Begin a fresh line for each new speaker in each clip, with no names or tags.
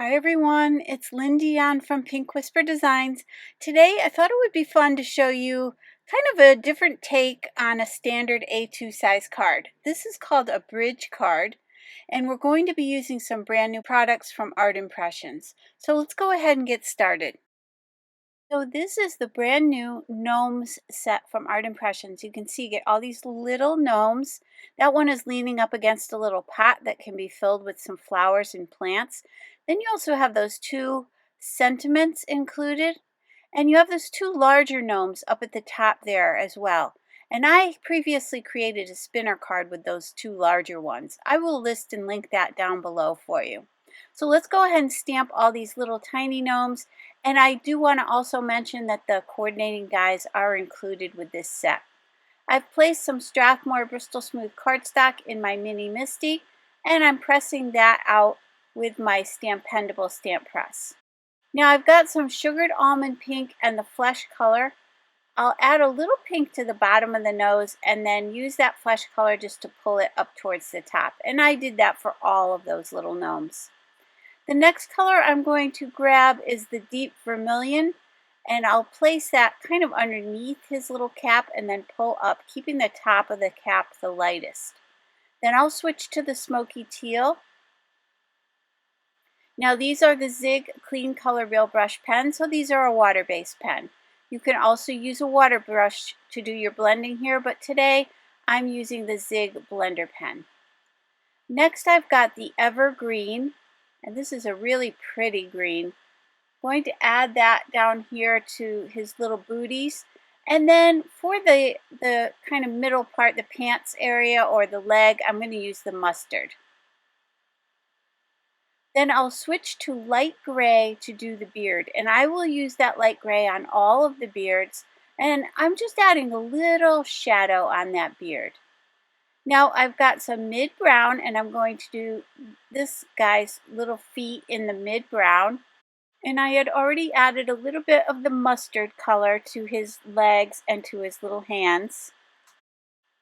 Hi everyone, it's Lindy on from Pink Whisper Designs. Today I thought it would be fun to show you kind of a different take on a standard A2 size card. This is called a bridge card, and we're going to be using some brand new products from Art Impressions. So let's go ahead and get started. So this is the brand new Gnomes set from Art Impressions. You can see you get all these little gnomes. That one is leaning up against a little pot that can be filled with some flowers and plants. Then you also have those two sentiments included. And you have those two larger gnomes up at the top there as well. And I previously created a spinner card with those two larger ones. I will list and link that down below for you. So let's go ahead and stamp all these little tiny gnomes. And I do want to also mention that the coordinating dies are included with this set. I've placed some Strathmore Bristol Smooth cardstock in my mini MISTI, and I'm pressing that out with my STAMPendable stamp press. Now I've got some sugared almond pink and the flesh color. I'll add a little pink to the bottom of the nose and then use that flesh color just to pull it up towards the top. And I did that for all of those little gnomes. The next color I'm going to grab is the deep vermilion, and I'll place that kind of underneath his little cap and then pull up, keeping the top of the cap the lightest. Then I'll switch to the smoky teal. Now these are the Zig Clean Color Real Brush pen, so these are a water-based pen. You can also use a water brush to do your blending here, but today I'm using the Zig blender pen. Next I've got the Evergreen, and this is a really pretty green. I'm going to add that down here to his little booties. And then for the kind of middle part, the pants area or the leg, I'm going to use the mustard. Then I'll switch to light gray to do the beard, and I will use that light gray on all of the beards, and I'm just adding a little shadow on that beard. Now I've got some mid brown, and I'm going to do this guy's little feet in the mid brown, and I had already added a little bit of the mustard color to his legs and to his little hands.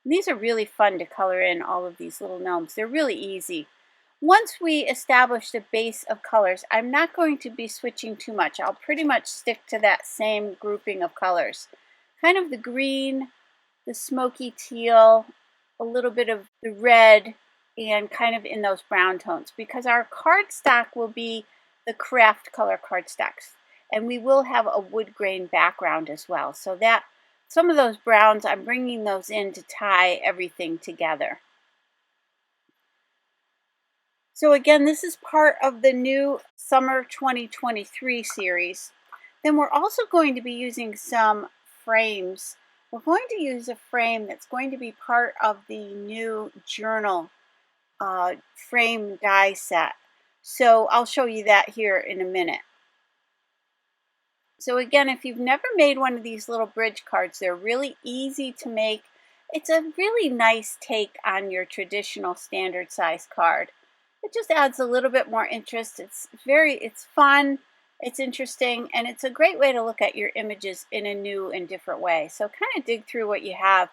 And these are really fun to color in, all of these little gnomes. They're really easy. Once we establish the base of colors, I'm not going to be switching too much. I'll pretty much stick to that same grouping of colors. Kind of the green, the smoky teal, a little bit of the red, and kind of in those brown tones, because our cardstock will be the Kraft color cardstocks, and we will have a wood grain background as well. So that some of those browns, I'm bringing those in to tie everything together. So again, this is part of the new Summer 2023 series. Then we're also going to be using some frames. We're going to use a frame that's going to be part of the new journal frame die set. So I'll show you that here in a minute. So again, if you've never made one of these little bridge cards, they're really easy to make. It's a really nice take on your traditional standard size card. It just adds a little bit more interest. It's fun, it's interesting, and it's a great way to look at your images in a new and different way. So kind of dig through what you have,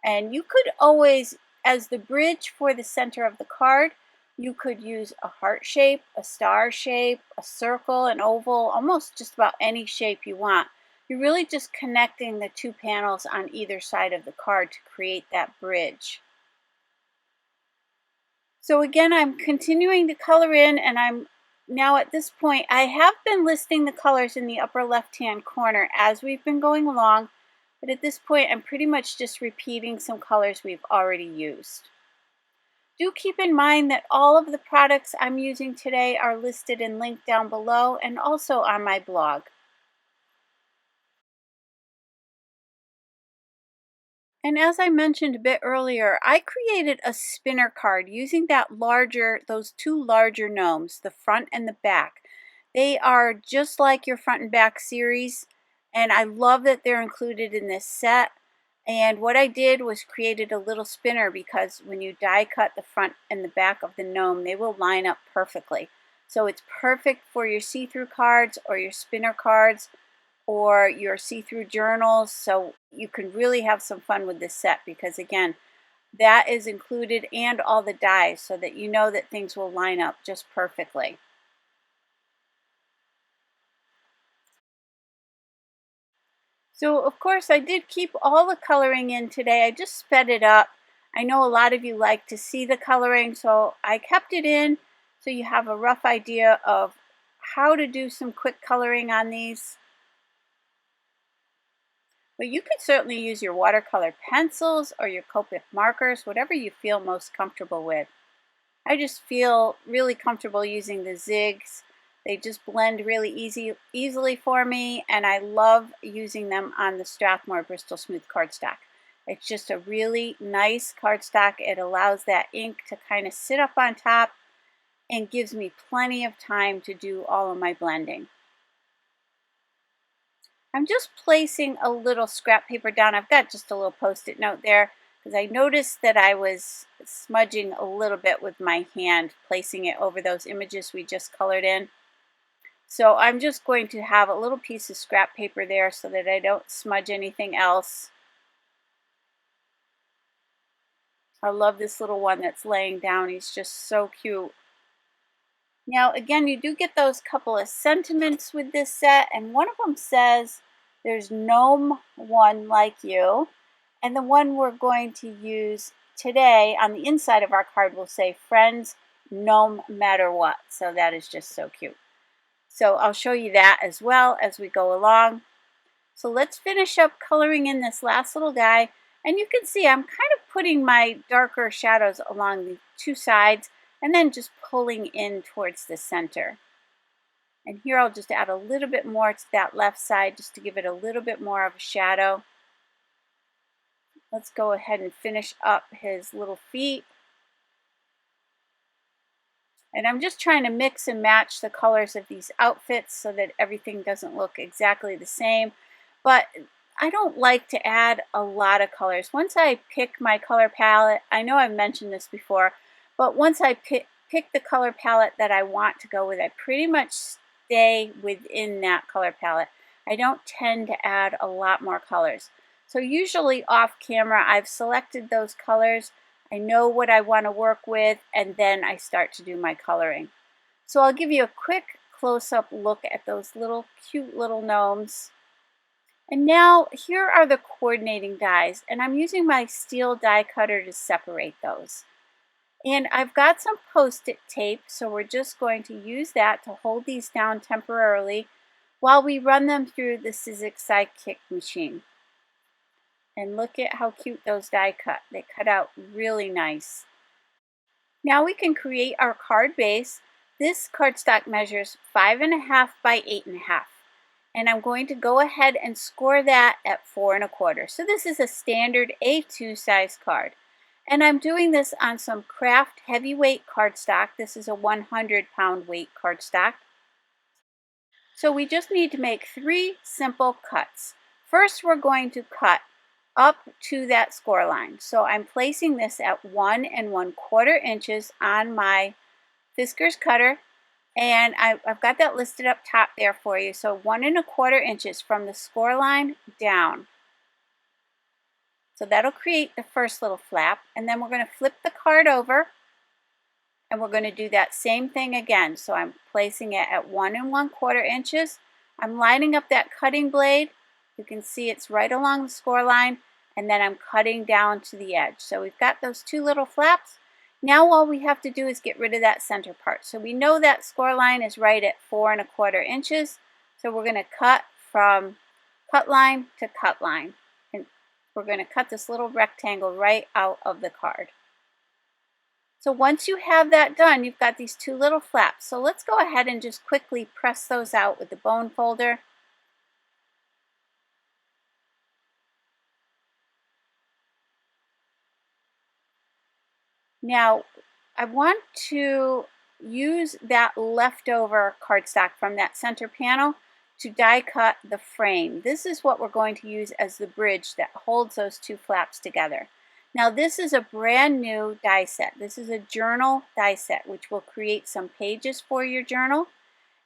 and you could always, as the bridge for the center of the card, you could use a heart shape, a star shape, a circle, an oval, almost just about any shape you want. You're really just connecting the two panels on either side of the card to create that bridge. So again, I'm continuing to color in, and I'm now at this point, I have been listing the colors in the upper left-hand corner as we've been going along, but at this point, I'm pretty much just repeating some colors we've already used. Do keep in mind that all of the products I'm using today are listed and linked down below and also on my blog. And as I mentioned a bit earlier, I created a spinner card using those two larger gnomes, the front and the back. They are just like your front and back series, and I love that they're included in this set. And what I did was created a little spinner, because when you die cut the front and the back of the gnome, they will line up perfectly. So it's perfect for your see-through cards or your spinner cards or your see-through journals. So you can really have some fun with this set, because again, that is included and all the dies, so that you know that things will line up just perfectly. So of course I did keep all the coloring in today. I just sped it up. I know a lot of you like to see the coloring, so I kept it in so you have a rough idea of how to do some quick coloring on these. But you could certainly use your watercolor pencils or your Copic markers, whatever you feel most comfortable with. I just feel really comfortable using the zigs. They just blend really easily for me, and I love using them on the Strathmore Bristol Smooth cardstock. It's just a really nice cardstock. It allows that ink to kind of sit up on top and gives me plenty of time to do all of my blending. I'm just placing a little scrap paper down. I've got just a little post-it note there because I noticed that I was smudging a little bit with my hand, placing it over those images we just colored in. So I'm just going to have a little piece of scrap paper there so that I don't smudge anything else. I love this little one that's laying down. He's just so cute. Now, again, you do get those couple of sentiments with this set, and one of them says, there's gnome one like you, and the one we're going to use today on the inside of our card will say, friends, no matter what. So that is just so cute. So I'll show you that as well as we go along. So let's finish up coloring in this last little guy, and you can see I'm kind of putting my darker shadows along the two sides and then just pulling in towards the center. And here I'll just add a little bit more to that left side just to give it a little bit more of a shadow. Let's go ahead and finish up his little feet. And I'm just trying to mix and match the colors of these outfits so that everything doesn't look exactly the same. But I don't like to add a lot of colors. Once I pick my color palette, I know I've mentioned this before, but once I pick the color palette that I want to go with, I pretty much stay within that color palette. I don't tend to add a lot more colors. So usually off camera, I've selected those colors. I know what I want to work with, and then I start to do my coloring. So I'll give you a quick close-up look at those little cute little gnomes. And now here are the coordinating dies, and I'm using my steel die cutter to separate those. And I've got some post-it tape, so we're just going to use that to hold these down temporarily while we run them through the Sizzix Sidekick machine. And look at how cute those die cut. They cut out really nice. Now we can create our card base. This cardstock measures 5.5 by 8.5. And I'm going to go ahead and score that at 4 1/4. So this is a standard A2 size card. And I'm doing this on some Kraft heavyweight cardstock. This is a 100-pound weight cardstock. So we just need to make 3 simple cuts. First, we're going to cut up to that score line. So I'm placing this at 1 1/4 inches on my Fiskars cutter, and I've got that listed up top there for you. So 1 1/4 inches from the score line down. So that'll create the first little flap, and then we're going to flip the card over, and we're going to do that same thing again. So I'm placing it at 1 1/4 inches. I'm lining up that cutting blade. You can see it's right along the score line, and then I'm cutting down to the edge. So we've got those 2 little flaps. Now all we have to do is get rid of that center part. So we know that score line is right at 4 1/4 inches. So we're going to cut from cut line to cut line. And we're going to cut this little rectangle right out of the card. So once you have that done, you've got these 2 little flaps. So let's go ahead and just quickly press those out with the bone folder. Now, I want to use that leftover cardstock from that center panel to die cut the frame. This is what we're going to use as the bridge that holds those 2 flaps together. Now, this is a brand new die set. This is a journal die set, which will create some pages for your journal.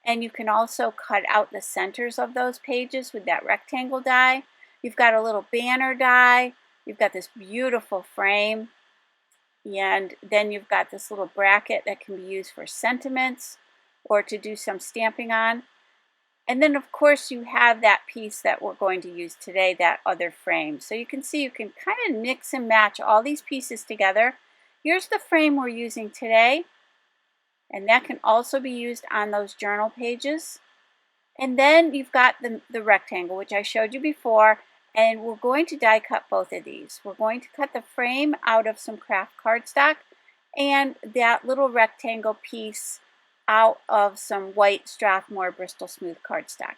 And you can also cut out the centers of those pages with that rectangle die. You've got a little banner die. You've got this beautiful frame. And then you've got this little bracket that can be used for sentiments or to do some stamping on. And then of course you have that piece that we're going to use today, that other frame. So you can see you can kind of mix and match all these pieces together. Here's the frame we're using today, and that can also be used on those journal pages. And then you've got the rectangle, which I showed you before, and we're going to die cut both of these. We're going to cut the frame out of some Kraft cardstock and that little rectangle piece out of some white Strathmore Bristol Smooth cardstock.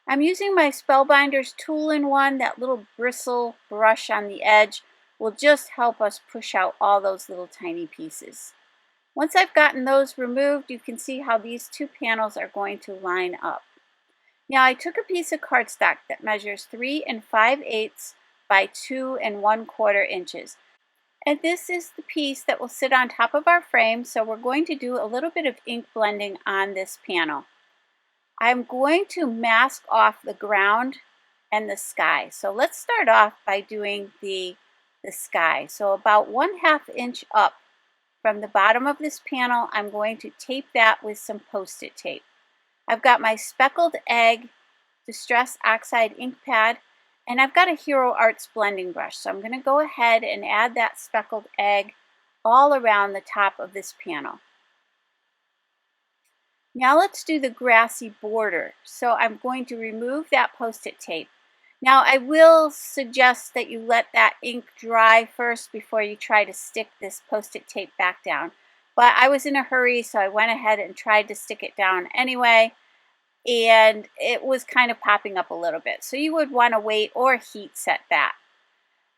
I'm using my Spellbinders tool-in-one. That little bristle brush on the edge will just help us push out all those little tiny pieces. Once I've gotten those removed, you can see how these two panels are going to line up. Now I took a piece of cardstock that measures 3 5/8 by 2 1/4 inches. And this is the piece that will sit on top of our frame, so we're going to do a little bit of ink blending on this panel. I'm going to mask off the ground and the sky. So let's start off by doing the sky. So about 1/2 inch up from the bottom of this panel, I'm going to tape that with some Post-it tape. I've got my Speckled Egg Distress Oxide ink pad, and I've got a Hero Arts blending brush. So I'm going to go ahead and add that Speckled Egg all around the top of this panel. Now let's do the grassy border. So I'm going to remove that Post-it tape. Now I will suggest that you let that ink dry first before you try to stick this Post-it tape back down. But I was in a hurry, so I went ahead and tried to stick it down anyway, and it was kind of popping up a little bit. So you would want to wait or heat set that.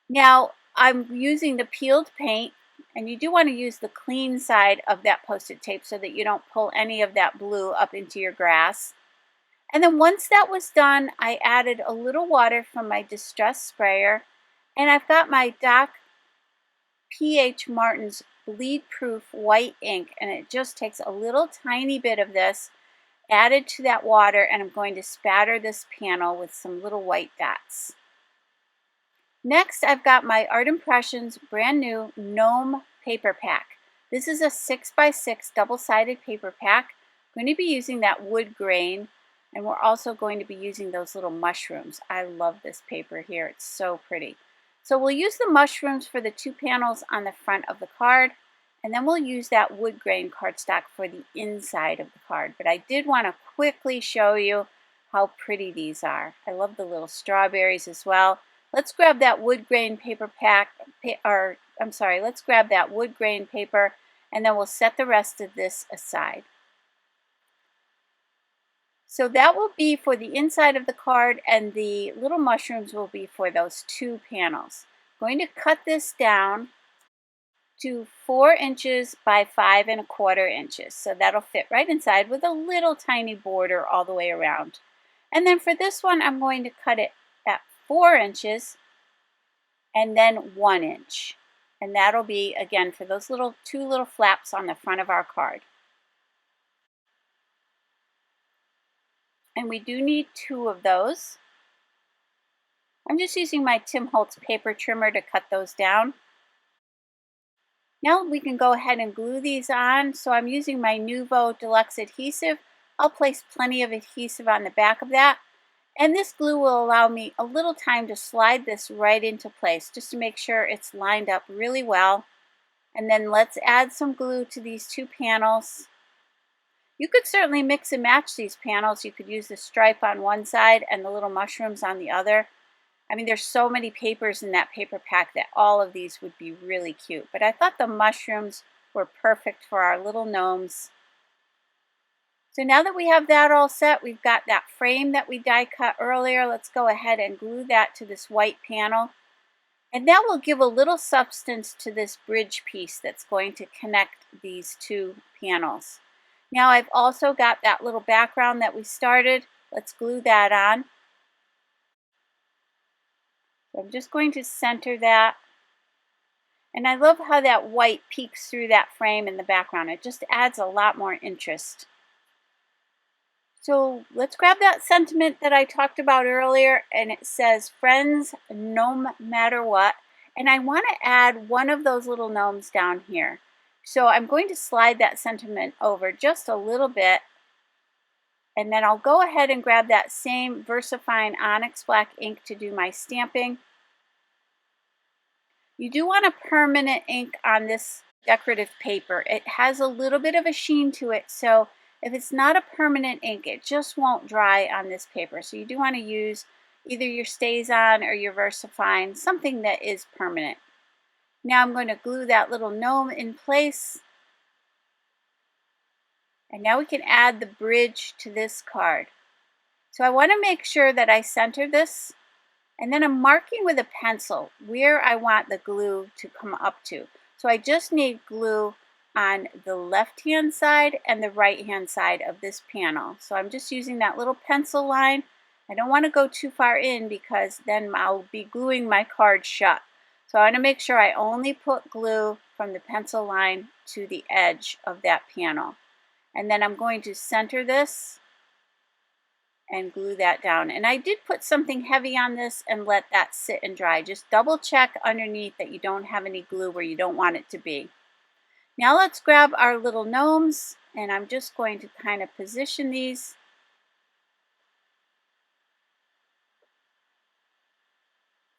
Now I'm using the peeled paint, and you do want to use the clean side of that Post-it tape so that you don't pull any of that blue up into your grass. And then once that was done, I added a little water from my Distress sprayer, and I've got my Doc P.H. Martin's bleed proof white ink, and it just takes a little tiny bit of this added to that water, and I'm going to spatter this panel with some little white dots. Next, I've got my Art Impressions brand new Gnome paper pack. This is a 6x6 double-sided paper pack. I'm going to be using that wood grain, and we're also going to be using those little mushrooms. I love this paper here. It's so pretty. So we'll use the mushrooms for the two panels on the front of the card, and then we'll use that wood grain cardstock for the inside of the card. But I did want to quickly show you how pretty these are. I love the little strawberries as well. Let's grab that wood grain paper pack, let's grab that wood grain paper, and then we'll set the rest of this aside. So that will be for the inside of the card, and the little mushrooms will be for those two panels. I'm going to cut this down to 4 inches by 5 1/4 inches. So that'll fit right inside with a little tiny border all the way around. And then for this one, I'm going to cut it at 4 inches and then 1 inch. And that'll be, again, for those two little flaps on the front of our card. And we do need 2 of those. I'm just using my Tim Holtz paper trimmer to cut those down. Now we can go ahead and glue these on. So I'm using my Nuvo Deluxe adhesive. I'll place plenty of adhesive on the back of that. And this glue will allow me a little time to slide this right into place, just to make sure it's lined up really well. And then let's add some glue to these two panels. You could certainly mix and match these panels. You could use the stripe on one side and the little mushrooms on the other. I mean, there's so many papers in that paper pack that all of these would be really cute. But I thought the mushrooms were perfect for our little gnomes. So now that we have that all set, we've got that frame that we die cut earlier. Let's go ahead and glue that to this white panel. And that will give a little substance to this bridge piece that's going to connect these two panels. Now I've also got that little background that we started. Let's glue that on. So I'm just going to center that. And I love how that white peeks through that frame in the background. It just adds a lot more interest. So let's grab that sentiment that I talked about earlier, and it says, "Friends, no matter what." And I want to add one of those little gnomes down here. So I'm going to slide that sentiment over just a little bit. And then I'll go ahead and grab that same Versafine Onyx black ink to do my stamping. You do want a permanent ink on this decorative paper. It has a little bit of a sheen to it, so if it's not a permanent ink, it just won't dry on this paper. So you do want to use either your StazOn or your Versafine, something that is permanent. Now I'm going to glue that little gnome in place. And now we can add the bridge to this card. So I want to make sure that I center this, and then I'm marking with a pencil where I want the glue to come up to. So I just need glue on the left-hand side and the right-hand side of this panel. So I'm just using that little pencil line. I don't want to go too far in because then I'll be gluing my card shut. So I want to make sure I only put glue from the pencil line to the edge of that panel. And then I'm going to center this and glue that down. And I did put something heavy on this and let that sit and dry. Just double check underneath that you don't have any glue where you don't want it to be. Now let's grab our little gnomes, and I'm just going to kind of position these.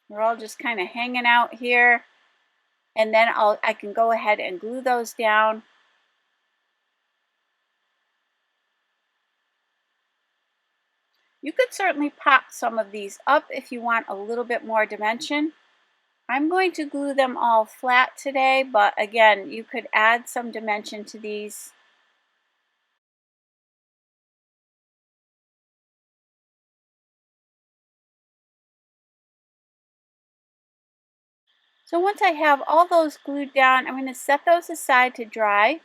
We're all just kind of hanging out here, and then I can go ahead and glue those down. You could certainly pop some of these up if you want a little bit more dimension. I'm going to glue them all flat today, but again, you could add some dimension to these. So once I have all those glued down, I'm going to set those aside to dry.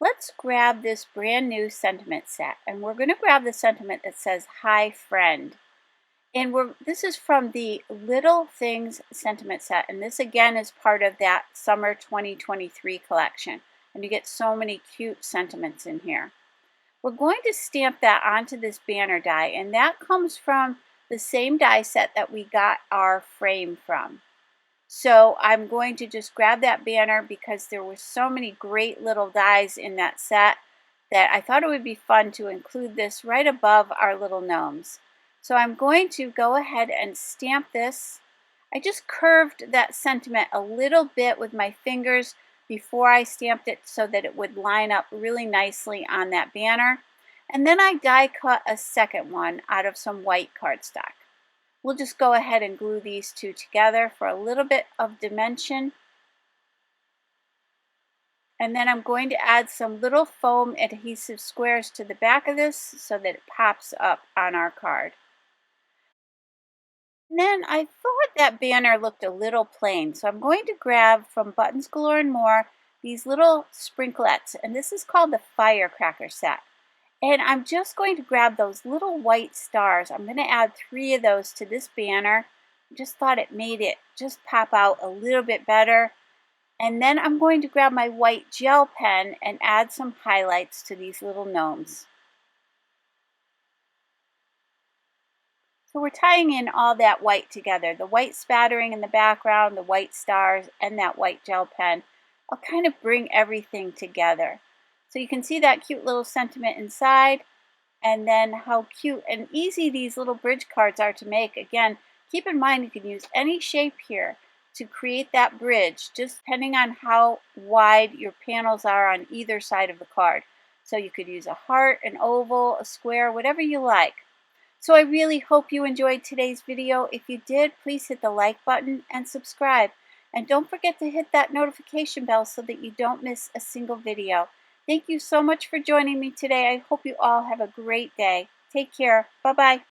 Let's grab this brand new sentiment set, and we're going to grab the sentiment that says "Hi Friend." And this is from the Little Things sentiment set, and this again is part of that summer 2023 collection. And you get so many cute sentiments in here. We're going to stamp that onto this banner die, and that comes from the same die set that we got our frame from. So I'm going to just grab that banner because there were so many great little dies in that set that I thought it would be fun to include this right above our little gnomes. So I'm going to go ahead and stamp this. I just curved that sentiment a little bit with my fingers before I stamped it so that it would line up really nicely on that banner. And then I die cut a second one out of some white cardstock. We'll just go ahead and glue these two together for a little bit of dimension. And then I'm going to add some little foam adhesive squares to the back of this so that it pops up on our card. And then I thought that banner looked a little plain, so I'm going to grab from Buttons Galore and More these little Sprinkletz, and this is called the Firecracker set. And I'm just going to grab those little white stars. I'm going to add 3 of those to this banner. I just thought it made it just pop out a little bit better. And then I'm going to grab my white gel pen and add some highlights to these little gnomes. So we're tying in all that white together. The white spattering in the background, the white stars, and that white gel pen. I'll kind of bring everything together. So you can see that cute little sentiment inside, and then how cute and easy these little bridge cards are to make. Again, keep in mind you can use any shape here to create that bridge, just depending on how wide your panels are on either side of the card. So you could use a heart, an oval, a square, whatever you like. So I really hope you enjoyed today's video. If you did, please hit the like button and subscribe. And don't forget to hit that notification bell so that you don't miss a single video. Thank you so much for joining me today. I hope you all have a great day. Take care. Bye-bye.